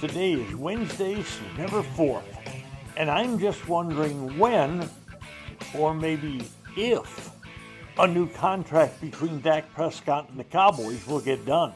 Today is Wednesday, September 4th, and I'm just wondering when, or maybe if, a new contract between Dak Prescott and the Cowboys will get done.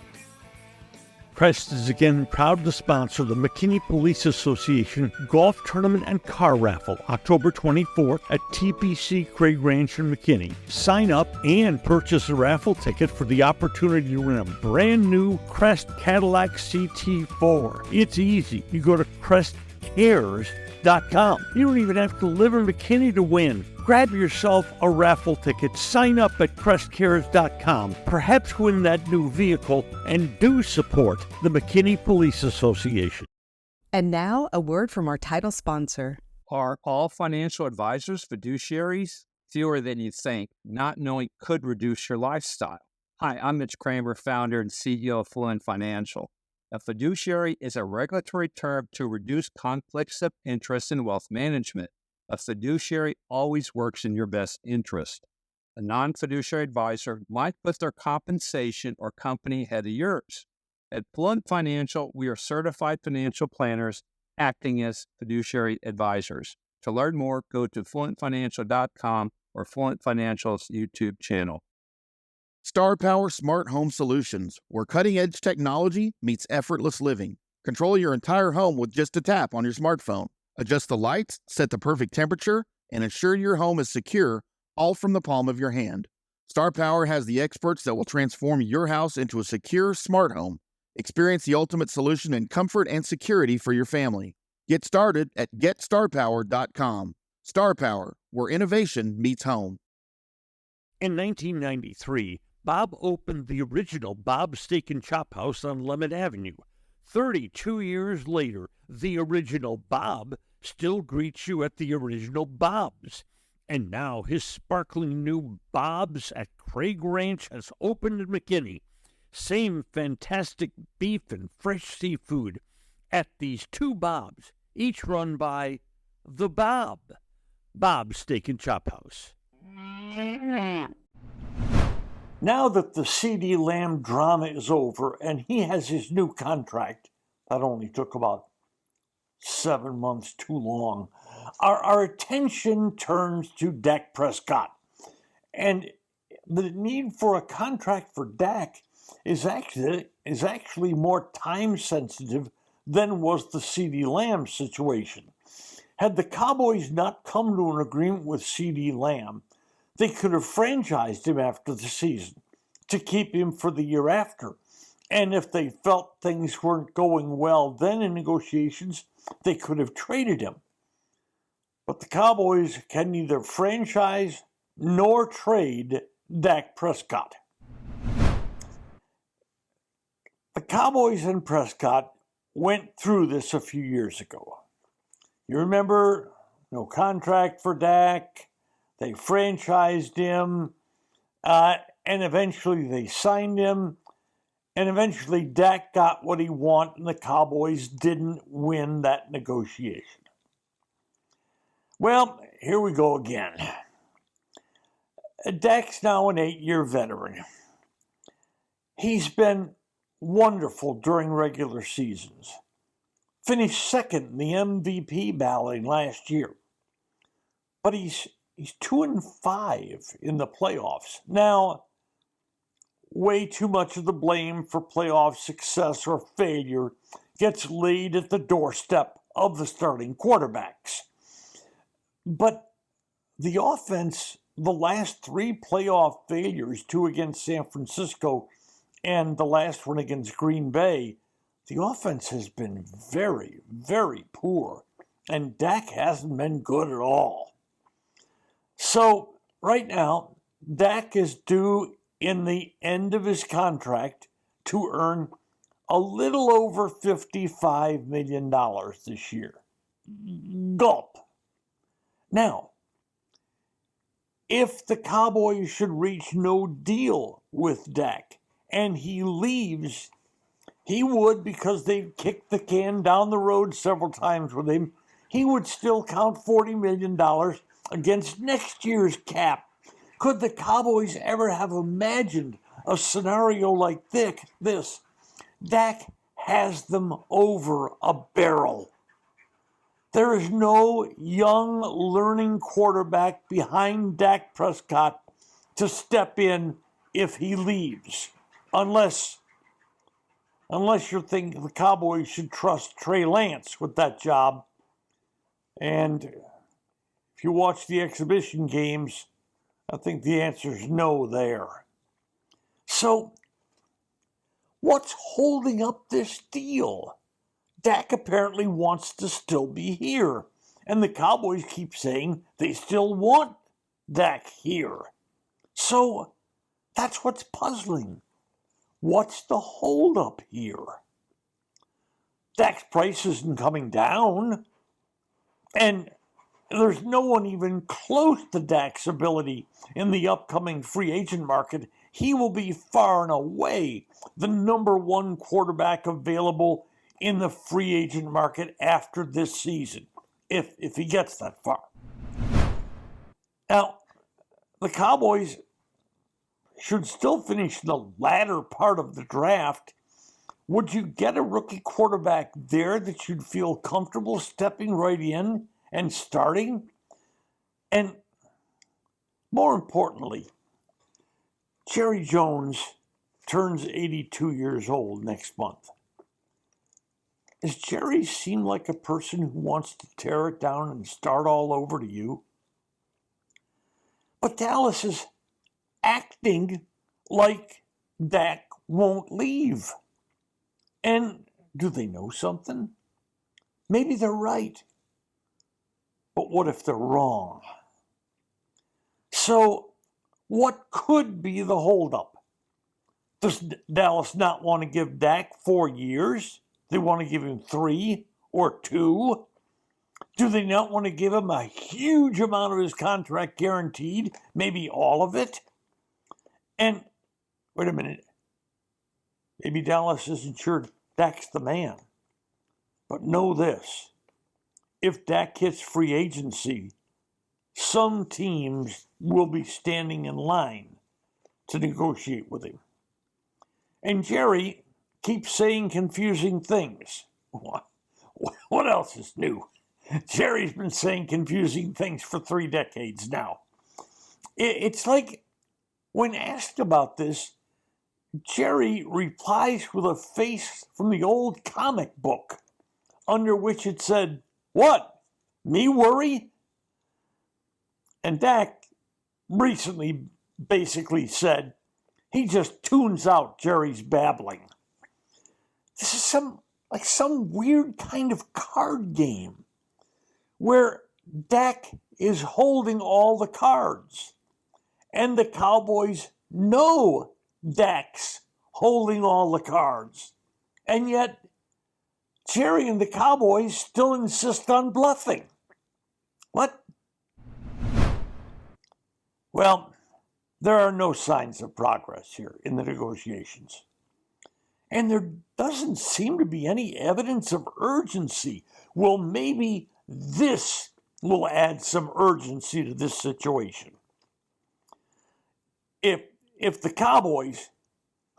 Crest is again proud to sponsor the McKinney Police Association Golf Tournament and Car Raffle, October 24th at TPC Craig Ranch in McKinney. Sign up and purchase a raffle ticket for the opportunity to win a brand new Crest Cadillac CT4. It's easy. You go to CrestCares.com. You don't even have to live in McKinney to win. Grab yourself a raffle ticket, sign up at CrestCares.com, perhaps win that new vehicle, and do support the McKinney Police Association. And now, a word from our title sponsor. Are all financial advisors fiduciaries? Fewer than you think. Not knowing could reduce your lifestyle. Hi, I'm Mitch Kramer, founder and CEO of Fluent Financial. A fiduciary is a regulatory term to reduce conflicts of interest in wealth management. A fiduciary always works in your best interest. A non-fiduciary advisor might put their compensation or company ahead of yours. At Fluent Financial, we are certified financial planners acting as fiduciary advisors. To learn more, go to fluentfinancial.com or Fluent Financial's YouTube channel. Star Power Smart Home Solutions, where cutting-edge technology meets effortless living. Control your entire home with just a tap on your smartphone. Adjust the lights, set the perfect temperature, and ensure your home is secure, all from the palm of your hand. Star Power has the experts that will transform your house into a secure, smart home. Experience the ultimate solution in comfort and security for your family. Get started at GetStarPower.com. Star Power, where innovation meets home. In 1993, Bob opened the original Bob's Steak and Chop House on Lemon Avenue. 32 years later, the original Bob still greets you at the original Bob's. And now his sparkling new Bob's at Craig Ranch has opened in McKinney. Same fantastic beef and fresh seafood at these two Bob's, each run by the Bob's Steak and Chop House. Now that the C.D. Lamb drama is over and he has his new contract, that only took about 7 months too long, our attention turns to Dak Prescott. And the need for a contract for Dak is actually more time sensitive than was the C.D. Lamb situation. Had the Cowboys not come to an agreement with C.D. Lamb, they could have franchised him after the season to keep him for the year after. And if they felt things weren't going well then in negotiations, they could have traded him. But the Cowboys can neither franchise nor trade Dak Prescott. The Cowboys and Prescott went through this a few years ago. You remember, no contract for Dak. They franchised him, and eventually they signed him. And eventually Dak got what he wanted, and the Cowboys didn't win that negotiation. Well, here we go again. Dak's now an 8-year veteran. He's been wonderful during regular seasons. Finished second in the MVP balloting last year. But he's 2-5 in the playoffs. Now, way too much of the blame for playoff success or failure gets laid at the doorstep of the starting quarterbacks. But the offense, the last 3 playoff failures, 2 against San Francisco and the last one against Green Bay, the offense has been very, very poor. And Dak hasn't been good at all. So right now, Dak is due in the end of his contract to earn a little over $55 million this year. Gulp. Now, if the Cowboys should reach no deal with Dak and he leaves, he would, because they've kicked the can down the road several times with him, he would still count $40 million against next year's cap. Could the Cowboys ever have imagined a scenario like this? Dak has them over a barrel. There is no young, learning quarterback behind Dak Prescott to step in if he leaves, unless you're thinking the Cowboys should trust Trey Lance with that job. And if you watch the exhibition games, I think the answer is no there. So, what's holding up this deal? Dak apparently wants to still be here, and the Cowboys keep saying they still want Dak here. So, that's what's puzzling. What's the holdup here? Dak's price isn't coming down, and there's no one even close to Dak's ability in the upcoming free agent market. He will be far and away the number one quarterback available in the free agent market after this season, if he gets that far. Now, the Cowboys should still finish the latter part of the draft. Would you get a rookie quarterback there that you'd feel comfortable stepping right in and starting? And more importantly, Jerry Jones turns 82 years old next month. Does Jerry seem like a person who wants to tear it down and start all over to you? But Dallas is acting like Dak won't leave. And do they know something? Maybe they're right. But what if they're wrong? So, what could be the holdup? Does Dallas not want to give Dak 4 years? They want to give him 3 or 2? Do they not want to give him a huge amount of his contract guaranteed? Maybe all of it? And, wait a minute, maybe Dallas isn't sure Dak's the man. But know this, if Dak hits free agency, some teams will be standing in line to negotiate with him. And Jerry keeps saying confusing things. What else is new? Jerry's been saying confusing things for 3 decades now. It's like, when asked about this, Jerry replies with a face from the old comic book, under which it said, "What? Me worry?" And Dak recently basically said he just tunes out Jerry's babbling. This is some weird kind of card game where Dak is holding all the cards, and the Cowboys know Dak's holding all the cards, and yet Jerry and the Cowboys still insist on bluffing. What? Well, there are no signs of progress here in the negotiations. And there doesn't seem to be any evidence of urgency. Well, maybe this will add some urgency to this situation. If the Cowboys,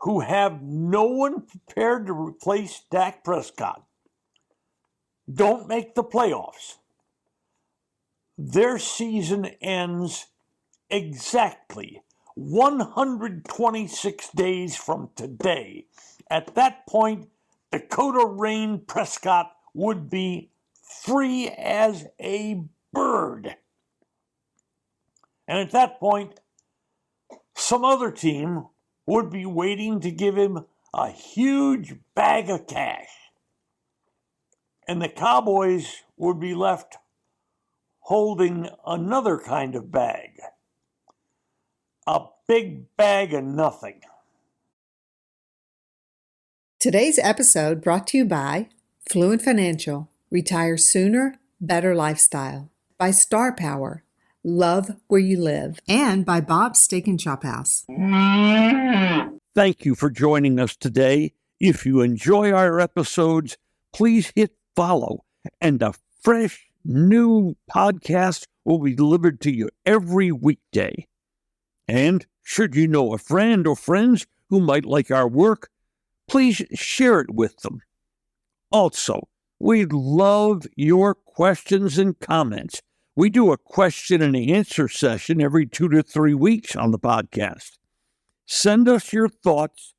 who have no one prepared to replace Dak Prescott, don't make the playoffs, their season ends exactly 126 days from today. At that point, Dakota Rain Prescott would be free as a bird. And at that point, some other team would be waiting to give him a huge bag of cash. And the Cowboys would be left holding another kind of bag. A big bag of nothing. Today's episode brought to you by Fluent Financial, Retire Sooner, Better Lifestyle, by Star Power, Love Where You Live, and by Bob's Steak and Chop House. Thank you for joining us today. If you enjoy our episodes, please hit follow, and a fresh new podcast will be delivered to you every weekday. And should you know a friend or friends who might like our work, please share it with them. Also, we'd love your questions and comments. We do a question and answer session every 2 to 3 weeks on the podcast. Send us your thoughts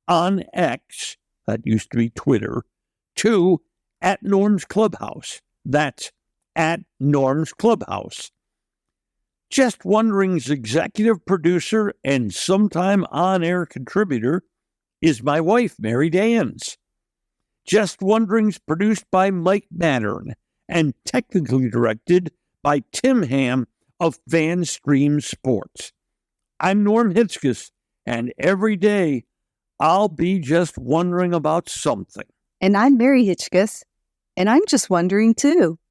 on X, that used to be Twitter, to @Norm's Clubhouse. That's @Norm's Clubhouse. Just Wondering's executive producer and sometime on-air contributor is my wife, Mary Dans. Just Wondering's produced by Mike Mattern and technically directed by Tim Ham of FanStream Sports. I'm Norm Hitzges, and every day I'll be just wondering about something. And I'm Mary Hitchkus, and I'm just wondering too.